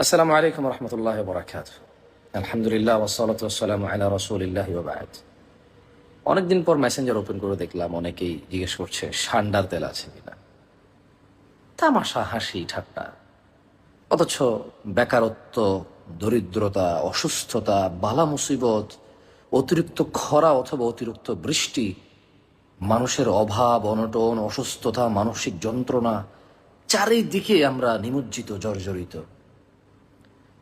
আসসালামু আলাইকুম রহমতুল্লাহ বরাকাত। আলহামদুলিল্লাহ ওয়াসসালাতু ওয়াসসালামু আলা রাসূলিল্লাহি ওয়া বা'দ। অনেকদিন পর মেসেঞ্জার ওপেন করে দেখলাম অনেকেই জিজ্ঞেস করছে সান্ডার তেল আছে কিনা। তামাশা, হাসি ঠাট্টা, অথচ বেকারত্ব, দরিদ্রতা, অসুস্থতা, বালা মুসিবত, অতিরিক্ত খরা অথবা অতিরিক্ত বৃষ্টি, মানুষের অভাব অনটন, অসুস্থতা, মানসিক যন্ত্রণা, চারিদিকে আমরা নিমজ্জিত, জর্জরিত।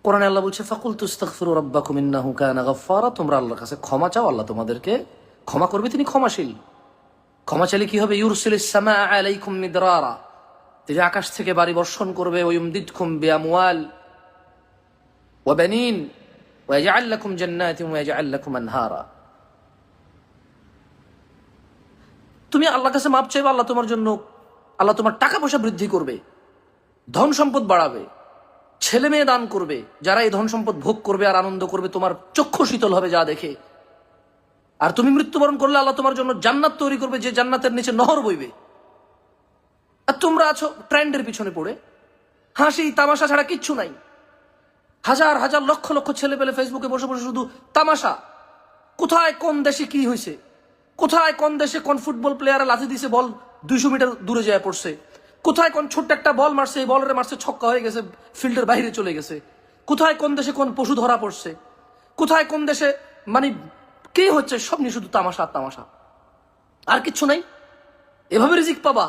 কোরআনে আল্লাহ বলছে ফাকুলতু আস্তাগফিরু রাব্বাকুম ইন্নাহু কানা গাফফারা, তোমরা আল্লাহর কাছে ক্ষমা চাও, আল্লাহ তোমাদেরকে ক্ষমা করবে, তিনি ক্ষমাশীল। ক্ষমা চাইলে কি হবে? ইউরসিলিস সামাআ আলাইকুম মিদরারা, তিনি আকাশ থেকে বাড়ি বর্ষণ করবে। ওয়ায়ুমদিদকুম বিআমওয়াল ওয়া বানিন ওয়া ইয়াজআল লাকুম জান্নাতিন ওয়া ইয়াজআল লাকুম আনহারা। তুমি আল্লাহর কাছে মাপ চাইবে, আল্লাহ তোমার টাকা পয়সা বৃদ্ধি করবে, ধন সম্পদ বাড়াবে, ছেলে মেয়ে দান করবে। যারা এই ধন সম্পদ ভোগ করবে আর আনন্দ করবে, তোমার চক্ষু শীতল হবে যা দেখে। আর তুমি মৃত্যুবরণ করলে আল্লাহ তোমার জন্য জান্নাত তৈরি করবে, যে জান্নাতের নিচে নহর বইবে। আর তোমরা আছো ট্রেন্ডের পিছনে পড়ে, হাসি তামাশা ছাড়া কিচ্ছু নাই। হাজার হাজার লক্ষ লক্ষ ছেলে পেলে ফেসবুকে বসে বসে শুধু তামাশা। কোথায় কোন দেশে কি হয়েছে, কোথায় কোন দেশে কোন ফুটবল প্লেয়ারে লাথি দিছে, বল 200 মিটার দূরে যায় পড়ছে, কোথায় কোন ছোট্ট একটা বল মারছে, এই বলের মারছে ছক্কা হয়ে গেছে, ফিল্ডের বাইরে চলে গেছে, কোথায় কোন দেশে কোন পশু ধরা পড়ছে, কোথায় কোন দেশে মানে কি হচ্ছে, সব নিয়ে শুধু তামাশা তামাশা, আর কিচ্ছু নাই। এভাবে রিজিক পাবা,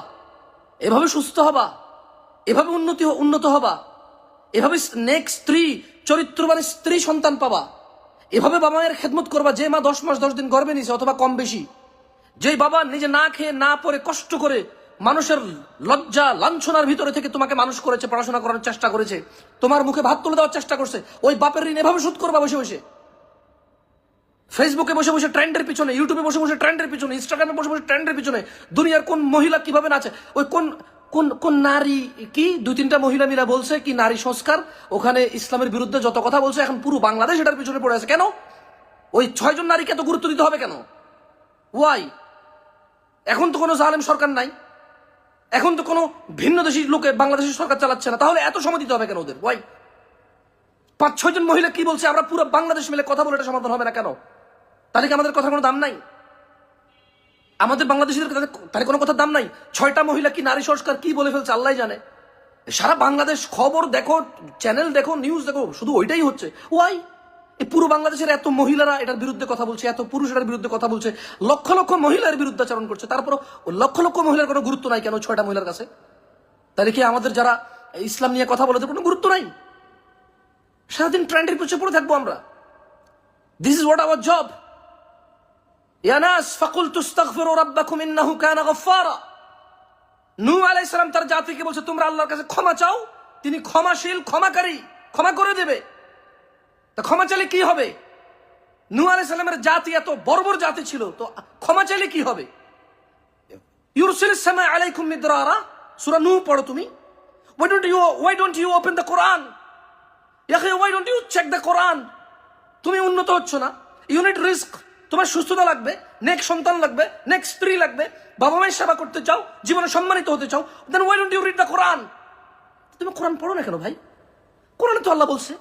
এভাবে সুস্থ হবা, এভাবে উন্নত হবা, এভাবে নেক্সট স্ত্রী, চরিত্রবান স্ত্রী সন্তান পাবা, এভাবে বাবা মায়ের খেদমত করবা, যে মা 10 মাস 10 দিন গর্ভে নিছে অথবা কম বেশি, যেই বাবা নিজে না খেয়ে না পরে কষ্ট করে মানুষের লজ্জা লাঞ্ছনার ভিতরে থেকে তোমাকে মানুষ করেছে, পড়াশোনা করার চেষ্টা করেছে, তোমার মুখে ভাত তুলে দেওয়ার চেষ্টা করছে, ওই বাপের ঋণ এভাবে শোধ করবা বসে বসে, ফেসবুকে বসে বসে ট্রেন্ডের পিছনে, ইউটিউবে বসে বসে ট্রেন্ডের পিছনে, ইনস্টাগ্রামে বসে বসে ট্রেন্ডের পিছনে, দুনিয়ার কোন মহিলা কিভাবে নাচে, ওই কোন কোন কোন নারী কি 2-3টা মহিলা মিলা বলছে কি নারী সংস্কার, ওখানে ইসলামের বিরুদ্ধে যত কথা বলছে, এখন পুরো বাংলাদেশ এটার পিছনে পড়ে আছে। কেন? ওই 6 জন নারীকে এত গুরুত্ব দিতে হবে কেন? ওয়াই? এখন তো কোনো জালেম সরকার নাই, এখন তো কোনো ভিন্ন দেশি লোকে বাংলাদেশের সরকার চালাচ্ছে না, তাহলে এত সময় দিতে হবে কেন ওদের? ওয়াই? 5-6 জন মহিলা কি বলছে, আমরা পুরো বাংলাদেশ মিলে কথা বলে এটা সমাধান হবে না কেন? তাহলে কি আমাদের কথার কোনো দাম নাই? আমাদের বাংলাদেশিদের তাহলে কোনো কথার দাম নাই? 6টা মহিলা কি নারী সংস্কার কি বলে ফেলছে আল্লাহ জানে। সারা বাংলাদেশ খবর দেখো, চ্যানেল দেখো, নিউজ দেখো, শুধু ওইটাই হচ্ছে। ওয়াই? এই পুরো বাংলাদেশের এত মহিলারা এটার বিরুদ্ধে কথা বলছে, এত পুরুষ এটার বিরুদ্ধে কথা বলছে, লক্ষ লক্ষ মহিলার বিরুদ্ধে আচরণ করছে, তারপর লক্ষ লক্ষ মহিলার কোনো গুরুত্ব নাই কেন 6টা মহিলার কাছে? তাহলে কি আমাদের যারা ইসলাম নিয়ে কথা বলে কোনো গুরুত্ব নাই? সারাদিন ট্রেন্ডের পিছনে পড়ে থাকবো আমরা। This is what our job. ইয়া নাস ফাকুলতু আস্তাগফিরু রাব্বাকুম ইন্নাহু কানা গাফফারা। নূহ আলাইহিস সালাম তার জাতিকে বলছে তোমরা আল্লাহর কাছে ক্ষমা চাও, তিনি ক্ষমাশীল, ক্ষমাকারী, ক্ষমা করে দেবে। তা ক্ষমা চাইলে কি হবে? নূহ আলাইহিস সালামের জাতি এত বর্বর জাতি ছিল, তো ক্ষমা চাইলে কি হবে? ইউরসিলিস সামাআ আলাইকুম মিদরারা, সূরা নূহ পড়ো তুমি। Why don't you open the Quran? Why don't you check the Quran? তুমি উন্নত হচ্ছ না, ইউনিট রিস্ক, তোমার সুস্থতা লাগবে, নেক্সট সন্তান লাগবে, নেক্সট স্ত্রী লাগবে, বাবা মায়ের সেবা করতে চাও, জীবনে সম্মানিত হতে চাও, দেন why don't you read the Quran? তুমি কোরআন পড়ো না কেন ভাই? কোরআনে তো আল্লাহ বলছে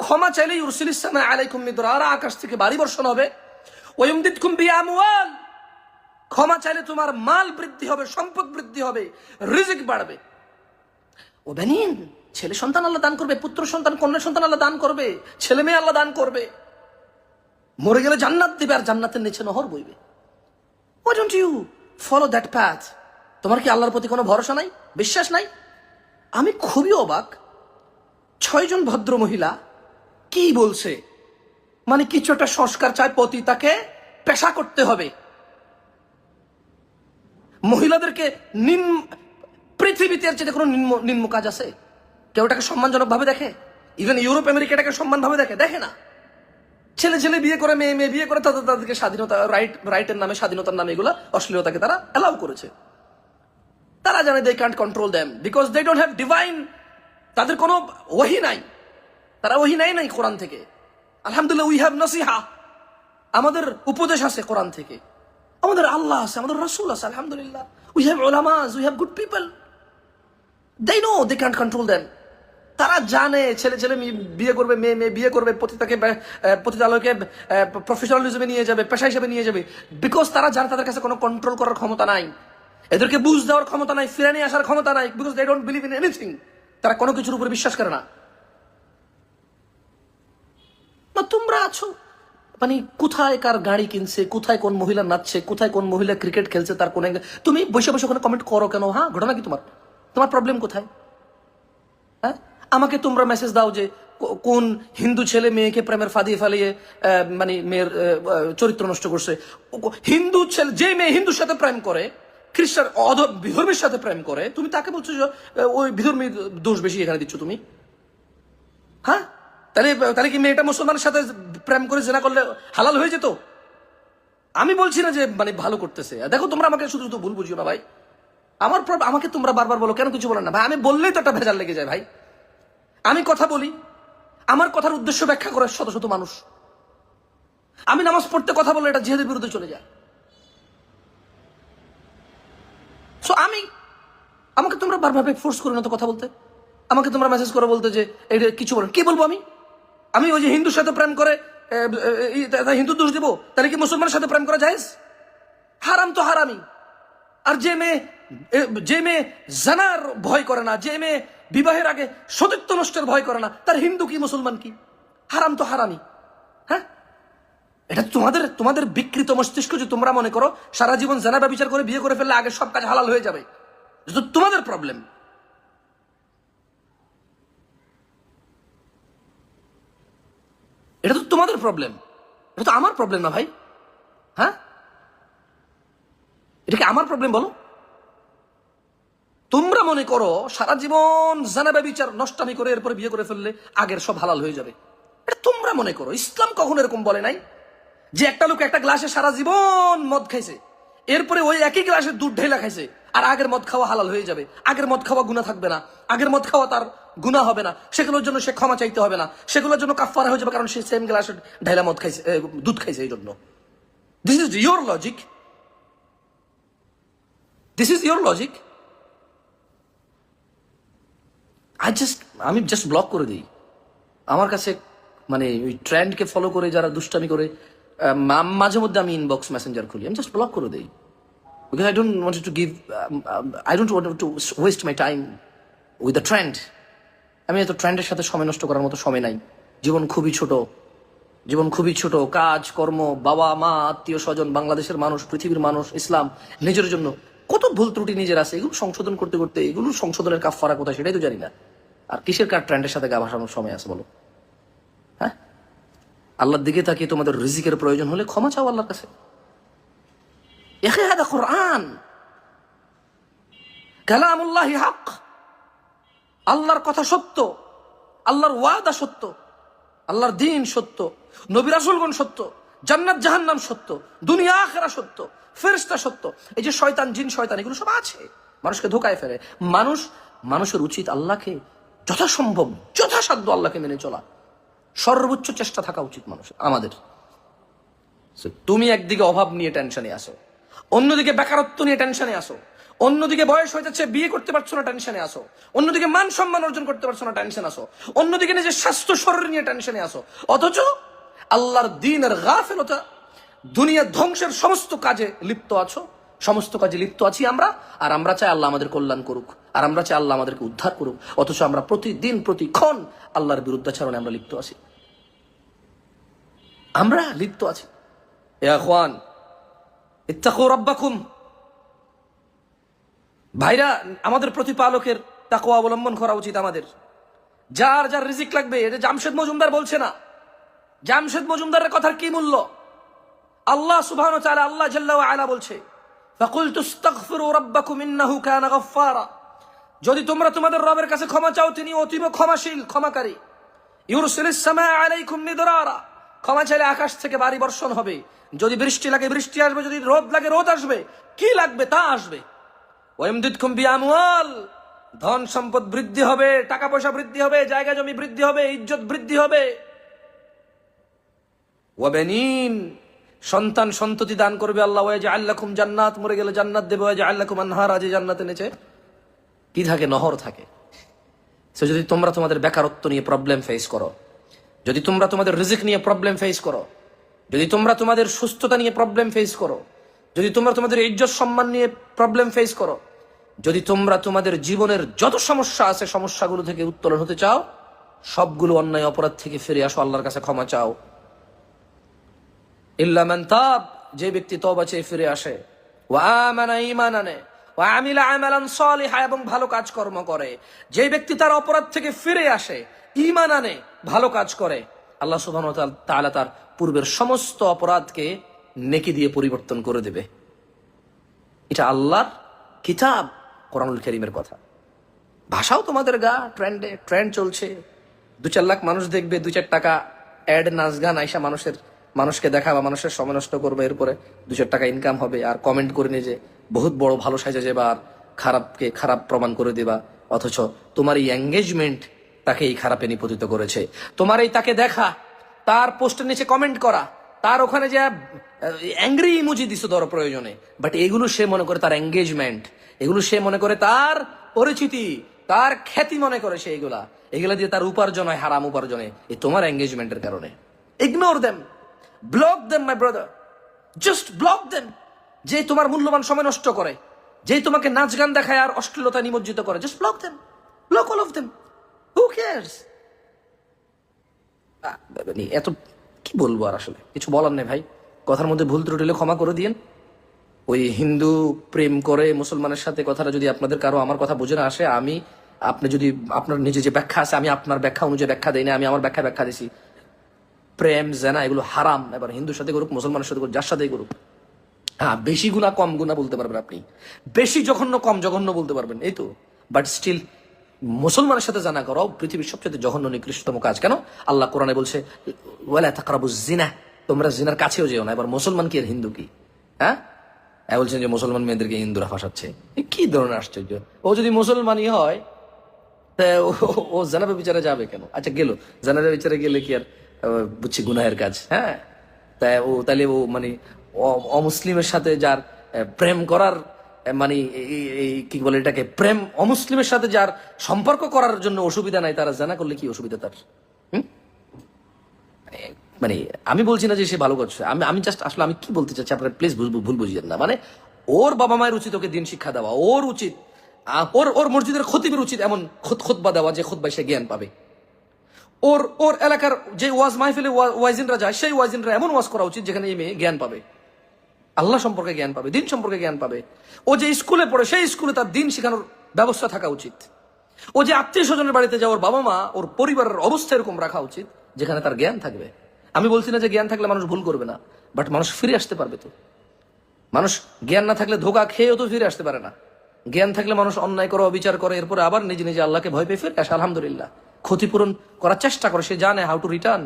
ক্ষমা চাইলে ইউরসিলিস সামাআ আলাইকুম মিদরারা, আকাশ থেকে বাড়ি বর্ষণ হবে। ওয়ায়ুমদিদকুম বিআমওয়াল, ক্ষমা চাইলে তোমার মাল বৃদ্ধি হবে, সম্পদ বৃদ্ধি হবে, রিজিক বাড়বে। ও বানিন, ছেলে সন্তান আল্লাহ দান করবে, পুত্র সন্তান কন্যা সন্তান আল্লাহ দান করবে, ছেলে মেয়ে আল্লাহ দান করবে, মরে গেলে জান্নাত দিবে আর জান্নাতের নিচে নহর বইবে। Why don't you follow that path? তোমার কি আল্লাহর প্রতি কোনো ভরসা নাই, বিশ্বাস নাই? আমি খুবই অবাক, 6 জন ভদ্র মহিলা কি বলছে, মানে কিছু একটা সংস্কার চায়, পতিতাকে পেশা করতে হবে, মহিলাদেরকে পৃথিবীতে এর চেয়ে কোনো নিম্ন কাজ আছে? কেউ এটাকে সম্মানজনক ভাবে দেখে? ইভেন ইউরোপ আমেরিকা এটাকে সম্মান ভাবে দেখে? দেখে না। ছেলে ছেলে বিয়ে করে, মেয়ে মেয়ে বিয়ে করে, তাদেরকে স্বাধীনতা, রাইটের নামে, স্বাধীনতার নামে এগুলা অশ্লীলতাকে তারা অ্যালাউ করেছে। তারা জানে they can't control them because they don't have divine, তাদের কোনো ওহী নাই, তারা ওহী নাই কোরআন থেকে। আলহামদুলিল্লাহ, উই হ্যাভ নসিহা, আমাদের উপদেশ আছে কোরআন থেকে, আমাদের আল্লাহ আছে, আমাদের রাসূল আছে, আলহামদুলিল্লাহ। উই হ্যাভ উলামাস, we have good people, they know they can't control them. তারা জানে ছেলে ছেলে বিয়ে করবে, মেয়ে মেয়ে বিয়ে করবে, পতিতালয়কে প্রফেশনালিজমে নিয়ে যাবে, পেশা হিসেবে নিয়ে যাবে, বিকজ তারা জানে তাদের কাছে কোনো কন্ট্রোল করার ক্ষমতা নাই, এদেরকে বুঝ দেওয়ার ক্ষমতা নাই, ফিরে নিয়ে আসার ক্ষমতা নাই, because they don't believe in anything. তারা কোনো কিছুর উপরে বিশ্বাস করে না। তোমরা আছো মানে কোথায় কার গাড়ি কিনছে, কোথায় কোন মহিলা নাচছে, কোথায় কোন মহিলা ক্রিকেট খেলছে, তার কোন তুমি বসে বসে ওখানে কমেন্ট করো কেন? হ্যাঁ, ঘটনা কি তোমার? তোমার প্রবলেম কোথায়? হ্যাঁ, আমাকে তোমরা মেসেজ দাও যে কোন হিন্দু ছেলে মেয়েকে প্রেমের ফাঁদিয়ে ফেলিয়ে মানে মেয়ের চরিত্র নষ্ট করছে। হিন্দু ছেলে, যে মেয়ে হিন্দুর সাথে প্রেম করে, খ্রিস্টান বিধর্মীর সাথে প্রেম করে, তুমি তাকে বলছো যে ওই বিধর্মীর দোষ বেশি এখানে দিচ্ছ তুমি? হ্যাঁ, তাহলে কি মেয়েটা মুসলমানের সাথে প্রেম করে জেনা করলে হালাল হয়ে যেত? আমি বলছি না যে মানে ভালো করতেছে। দেখো, তোমরা আমাকে শুধু শুধু ভুল বুঝিও না ভাই। আমাকে তোমরা বারবার বলো কেন কিছু বলো না ভাই। আমি বললেই তো একটা ভেজাল লেগে যায় ভাই। আমি কথা বলি, আমার কথার উদ্দেশ্য ব্যাখ্যা করে শত শত মানুষ। আমি নামাজ পড়তে কথা বলে এটা জিহাদের বিরুদ্ধে চলে যায়। সো আমাকে তোমরা বারবার ফোর্স করো না তো কথা বলতে। আমাকে তোমরা মেসেজ করে বলতে যে এটা কিছু বলেন, কি বলবো আমি ওই যে হিন্দুর সাথে প্রেম করে হিন্দু দোষ দিব? তাহলে কি মুসলমানের সাথে প্রেম করা যায়? হারাম তো হারামি। আর যে মেয়ে জানার ভয় করে না, যে মেয়ে বিবাহের আগে সতীত্ব নষ্টের ভয় করে না, তার হিন্দু কি মুসলমান কি? হারাম তো হারামি। হ্যাঁ, এটা তোমাদের বিকৃত মস্তিষ্ক যে তোমরা মনে করো সারা জীবন জানা ব্যভিচার করে বিয়ে করে ফেললে আগে সব কাজ হালাল হয়ে যাবে। এটা তোমাদের প্রবলেম। এটা তো তোমাদের প্রবলেম, এটা তো আমার প্রবলেম না ভাই। হ্যাঁ, এটা কি আমার প্রবলেম বলো? তোমরা মনে করো সারা জীবন জানা ব্যভিচার নষ্টামি করে এরপরে বিয়ে করে ফেললে আগের সব হালাল হয়ে যাবে। এটা তোমরা মনে করো। ইসলাম কখনো এরকম বলে নাই যে একটা লোক একটা গ্লাসে সারা জীবন মদ খাইছে, এরপরে ওই একই গ্লাসে দুধ ঢেলা খাইছে আর আগের মদ খাওয়া হালাল হয়ে যাবে। আগের মদ খাওয়া গুনাহ থাকবে না, আগের মদ খাওয়া তার গুনাহ হবে না, সেগুলোর জন্য সে ক্ষমা চাইতে হবে না, সেগুলোর জন্য কাফারা হয়ে যাবে, কারণ সে সেম গ্লাসে ঢেলা মদ খাইছে, দুধ খাইছে। এই জন্য this is your logic, this is your logic. আমি জাস্ট ব্লক করে দিই। আমার কাছে মানে ওই ট্রেন্ডকে ফলো করে যারা দুষ্টামি করে, মাঝে মধ্যে আমি ইনবক্স মেসেঞ্জার খুলি, আমি জাস্ট ব্লক করে দিই। Because I don't want to waste my time with the trend. আমি এত ট্রেন্ডের সাথে সময় নষ্ট করার মতো সময় নাই। জীবন খুবই ছোট, কাজ কর্ম, বাবা মা, আত্মীয় স্বজন, বাংলাদেশের মানুষ, পৃথিবীর মানুষ, ইসলাম, নিজের জন্য কত ভুল ত্রুটি নিজের আছে, এগুলো সংশোধন করতে করতে এগুলো সংশোধনের কাফারা কোথায় সেটাই তো জানি না। আর কিসের কার ট্রেন্ডের সাথে গা ভাসানোর সময় আছে বলো? হ্যাঁ, আল্লাহর দিকে তাকিয়ে তোমাদের রিজিকের প্রয়োজন হলে ক্ষমা চাও আল্লাহর কাছে। হাদা কুরআন, কালামুল্লাহি হক। আল্লাহর কথা সত্য, আল্লাহর ওয়াদা সত্য, আল্লাহর দ্বীন সত্য, নবী রাসূলগণ সত্য, জান্নাত জাহান্নাম সত্য, দুনিয়া আখিরা সত্য, ফেরেশতা সত্য। এই যে শয়তান, জিন শয়তান, এগুলো সব আছে, মানুষকে ধোকায় ফেলে। মানুষের উচিত আল্লাহকে যথাসম্ভব যথাসাধ্য আল্লাহকে মেনে চলা, সর্বোচ্চ চেষ্টা থাকা উচিত মানুষের, আমাদের। তুমি একদিকে অভাব নিয়ে টেনশনে আসো, অন্যদিকে বেকারত্ব নিয়ে টেনশনে আসো, অন্যদিকে বয়স হয়ে যাচ্ছে বিয়ে করতে পারছো না টেনশনে আসো, অন্যদিকে মান সম্মান অর্জন করতে পারছো না টেনশন আসো, অন্যদিকে নিজের স্বাস্থ্য শরীর নিয়ে টেনশনে আসো, অথচ আল্লাহর দ্বীনের গাফিলতা, দুনিয়া ধ্বংসের সমস্ত কাজে লিপ্ত আছো। সমস্ত কাজে লিপ্ত আছি আমরা, আর আমরা চাই আল্লাহ আমাদের কল্যাণ করুক, আর আমরা চাই আল্লাহ আমাদেরকে উদ্ধার করুক, অথচ আমরা প্রতিদিন প্রতিক্ষণ আল্লাহর বিরুদ্ধাচরণে আমরা লিপ্ত আছি। ইয়া ইখওয়ান, ইত্তাকু রাব্বাকুম। ভাইরা, আমাদের প্রতিপালকের তাকওয়া অবলম্বন করা উচিত আমাদের। যার যার রিজিক লাগবে, এটা জামশেদ মজুমদার বলছে না। জামশেদ মজুমদারের কথার কি মূল্য? আল্লাহ সুবহানাহু ওয়া তাআলা, আল্লাহ জাল্লা ওয়া আলা বলছে, ফাকুলতু আস্তাগফিরু রাব্বাকুম ইন্নাহু কানা গাফফারা। যদি তোমরা তোমাদের রবের কাছে ক্ষমা চাও, তিনি অতীব ক্ষমাশীল, ক্ষমাকারী। ইউরসিলিস সামাআ আলাইকুম মিদরারা। ক্ষমা চাইলে আকাশ থেকে বারি বর্ষণ হবে, যদি বৃষ্টি লাগে বৃষ্টি আসবে, যদি রোদ লাগে রোদ আসবে, কি লাগবে তা আসবে। ওয়াইমদিদকুম বিআমওয়াল। ধন সম্পদ বৃদ্ধি হবে, টাকা পয়সা বৃদ্ধি হবে, জায়গা জমি বৃদ্ধি হবে, ইজ্জত বৃদ্ধি হবে। ওয়াবানিন। সন্তান সন্ততি দান করবে আল্লাহ। ওয়াজআল লাকুম জান্নাত। মরে গেলে জান্নাত দেবে। ওয়াজআল লাকুম আনহার। আজ জান্নাতে নিচে কি থাকে? নহর থাকে। সে যদি তোমরা তোমাদের বেকারত্ব নিয়ে প্রবলেম ফেস করো, যদি তোমরা তোমাদের রিজিক নিয়ে প্রবলেম ফেস করো, যদি তোমরা তোমাদের সুস্থতা নিয়ে প্রবলেম ফেস করো, যদি তোমরা তোমাদের ইজ্জত সম্মান নিয়ে প্রবলেম ফেস করো, যদি তোমরা তোমাদের জীবনের যত সমস্যা আছে সমস্যাগুলো থেকে উত্তোলন হতে চাও, সবগুলো অন্যায় অপরাধ থেকে ফিরে আসো, আল্লাহর কাছে ক্ষমা চাও। ইল্লা মান তাব, যে ব্যক্তি তওবা চেয়ে ফিরে আসে, ওয়া আমানা ঈমান আনে, ওয়া আমিলা আমালান সালিহা, এবং ভালো কাজকর্ম করে, যে ব্যক্তি তার অপরাধ থেকে ফিরে আসে, ঈমান আনে, ভালো কাজ করে, আল্লাহ সুবহানাহু ওয়া তাআলা তার পূর্বের সমস্ত অপরাধকে নেকি দিয়ে পরিবর্তন করে দেবে। এটা আল্লাহর কিতাব কোরআনুল কারীমের কথা। ভাষাও তোমাদের ট্রেন্ড চলছে, 2-4 লাখ মানুষ দেখবে, 2-4 টাকা অ্যাড, নাচ গান আইসা মানুষকে দেখাবা, মানুষের সময় নষ্ট করবে, এরপরে 2-4 টাকা ইনকাম হবে, আর কমেন্ট করে নিয়ে যে বহুত বড় ভালো সাজা যাবা, আর খারাপকে খারাপ প্রমাণ করে দিবা। অথচ তোমার এই এঙ্গেজমেন্ট তাকে এই খারাপে নিপতিত করেছে। তোমার এই তাকে দেখা, তার পোস্টের নিচে কমেন্ট করা, তার ওখানে যে অ্যাংরি ইমোজি দিছো ধরো প্রয়োজনে, বাট এগুলো সে মনে করে তার এঙ্গেজমেন্ট, এগুলো সে মনে করে তার পরিচিতি, তার খ্যাতি মনে করে সে এগুলা দিয়ে তার উপার্জন হয়, হারাম উপার্জনে, এই তোমার এঙ্গেজমেন্টের কারণে। Ignore them, block them my brother, just block them. যে তোমার মূল্যবান সময় নষ্ট করে, যে তোমাকে নাচ গান দেখায় আর অশ্লীলতা নিমজ্জিত করে, just block them, block all of them, who cares. এত কি বলবো, আর আসলে কিছু বলার নেই ভাই। কথার মধ্যে ভুল ত্রুটি হলে ক্ষমা করে দিয়েন। ওই হিন্দু প্রেম করে মুসলমানের সাথে কথাটা যদি আপনাদের কারো আমার কথা বুঝে না আসে, আপনি যদি আপনার নিজে যে ব্যাখ্যা আছে, আমি আপনার ব্যাখ্যা অনুযায়ী ব্যাখ্যা দেই না, আমি আমার ব্যাখ্যা দিছি। প্রেম জেনা এগুলো হারাম, এবার হিন্দুর সাথে করুক, মুসলমানের সাথে করুক, যার সাথেই করুক। হ্যাঁ, বেশি গুণা কম গুণা বলতে পারবেন আপনি, বেশি জঘন্য কম জঘন্য বলতে পারবেন, এই তো। বাট স্টিল মুসলমানের সাথে জানা করাও পৃথিবীর সবচেয়ে জঘন্য নিকৃষ্টতম কাজ। কেন? আল্লাহ কোরআনে বলছে ওয়ালা তাকরাবুজ জিনা, তোমরা জিনার কাছেও যেও না। এবার মুসলমান কি আর হিন্দু কি? হ্যাঁ, বলছেন যে মুসলমান মেয়েদেরকে হিন্দুরা ফাঁসাচ্ছে, কি ধরনের আশ্চর্য। ও যদি মুসলমানই হয় তা ও জানাবে বিচারে যাবে কেন? আচ্ছা গেল, জানাবে বিচারে গেলে কি আর বুঝছি গুনাহের কাজ? হ্যাঁ, তাহলে ও মানে অমুসলিমের সাথে যার প্রেম করার মানে কি বলে এটাকে, প্রেম অমুসলিমের সাথে যার সম্পর্ক করার জন্য অসুবিধা নাই, তারা জানা করলে কি অসুবিধা তার? মানে আমি বলছি না যে সে ভালো করছে, আমি জাস্ট আসলে আমি কি বলতে চাচ্ছি আপনারা প্লিজ ভুল বুঝিয়েন না। মানে ওর বাবা মায়ের উচিত ওকে দিন শিক্ষা দেওয়া, ওর উচিত ওর মসজিদের খতিবের উচিত এমন খুতবা দেওয়া যে খুতবায় সে জ্ঞান পাবে। ওর এলাকার যে ওয়াজ মাহফিলে ওয়াজিনরা যায়, সেই ওয়াজিনরা এমন ওয়াজ করা উচিত যেখানে এই মেয়ে জ্ঞান পাবে, আল্লাহ সম্পর্কে জ্ঞান পাবে, দিন সম্পর্কে জ্ঞান পাবে। ও যে স্কুলে পড়ে সেই স্কুলে তার দিন শেখানোর ব্যবস্থা থাকা উচিত। ও যে আত্মীয় স্বজনের বাড়িতে যায়, ওর বাবা মা ওর পরিবারের অবস্থা এরকম রাখা উচিত যেখানে তার জ্ঞান থাকবে। আমি বলছি না যে জ্ঞান থাকলে মানুষ ভুল করবে না, বাট মানুষ ফিরে আসতে পারবে তো। মানুষ জ্ঞান না থাকলে ধোকা খেয়েও তো ফিরে আসতে পারে না। জ্ঞান থাকলে মানুষ অন্যায় করে, অবিচার করে, এরপরে আবার নিজে নিজে আল্লাহকে ভয় পেয়ে ফিরে আসে, আলহামদুলিল্লাহ, ক্ষতিপূরণ করার চেষ্টা করে, সে জানে হাউ টু রিটার্ন।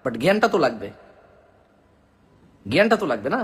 বাট জ্ঞানটা তো লাগবে, জ্ঞানটা তো লাগবে না।